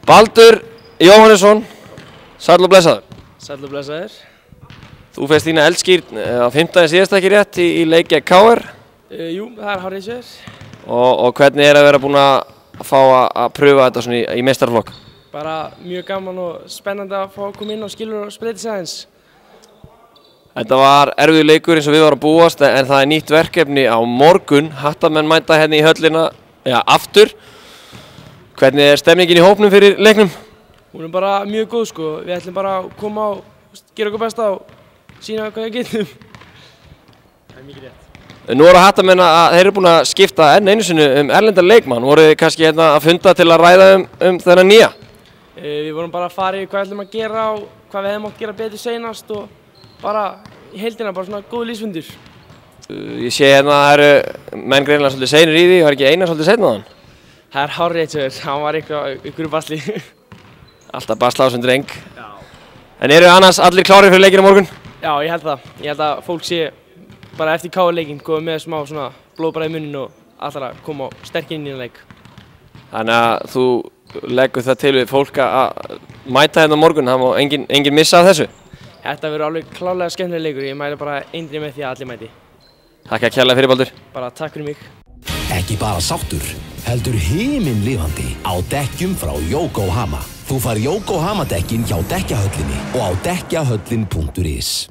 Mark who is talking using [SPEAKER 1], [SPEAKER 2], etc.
[SPEAKER 1] Baldur Jóhannesson, sæll og blessaður.
[SPEAKER 2] Sæll og blessaður.
[SPEAKER 1] Þú fegst þína eldskírn á 15. síðast ekki rétt í leik gegn KR.
[SPEAKER 2] Jú, það hárið sér.
[SPEAKER 1] Og hvernig að vera búin að fá að pröfa þetta svona í meistaraflokk?
[SPEAKER 2] Bara mjög gaman og spennandi að fá að koma inn og skilur og spreyti sig aðeins.
[SPEAKER 1] Þetta var erfiður leikur eins og við varum að búast en það nýtt verkefni á morgun. Hattamenn mæta hérna í höllina aftur. Hvernig stemningin í hópnum fyrir leiknum?
[SPEAKER 2] Hún bara mjög góð sko. Við ætlum bara að koma og gera okkur besta og sína hvað við getum. Það mikið rétt.
[SPEAKER 1] Nú eru hattamenn að þeir eru búin að skipta einu sinni erlendar leikmann. Voru þið kannski hérna að funda til að ræða þennan nýja?
[SPEAKER 2] Við vorum bara að fara í hvað við ætlum að gera og hvað við hefum átt að gera betur seinast og bara í heildina bara svona góð lýsfundur.
[SPEAKER 1] Ég sé hérna að það eru menn greinilega svolítið seinir í því, var ekki Einar svolítið seinna á hann?
[SPEAKER 2] Það er hárrétt hjá þér, hann var einhverju basli.
[SPEAKER 1] Alltaf basla á þessum dreng. Já. En eru annars allir klárir fyrir leikinn á morgun?
[SPEAKER 2] Já, ég held það. Ég held að fólk sé bara eftir KR-leikinn komið með smá svona blóðbara í munnin og allar að koma sterkinn inn í þennan leik.
[SPEAKER 1] Þannig að þú leggur það til við fólk að mæta hérna á morgun, það má engin missa af þessu?
[SPEAKER 2] Þetta verður alveg klárlega skemmtilegur leikur, ég mæli bara eindrið með því að allir mæti.
[SPEAKER 1] Takk að kærlega fyrir, Baldur.
[SPEAKER 2] Bara takk fyrir mig.
[SPEAKER 3] Ekki bara sáttur, heldur himinlifandi á dekkjum frá Yokohama. Þú fær Yokohama dekkin hjá dekkjahöllinni og á dekkjahöllin.is.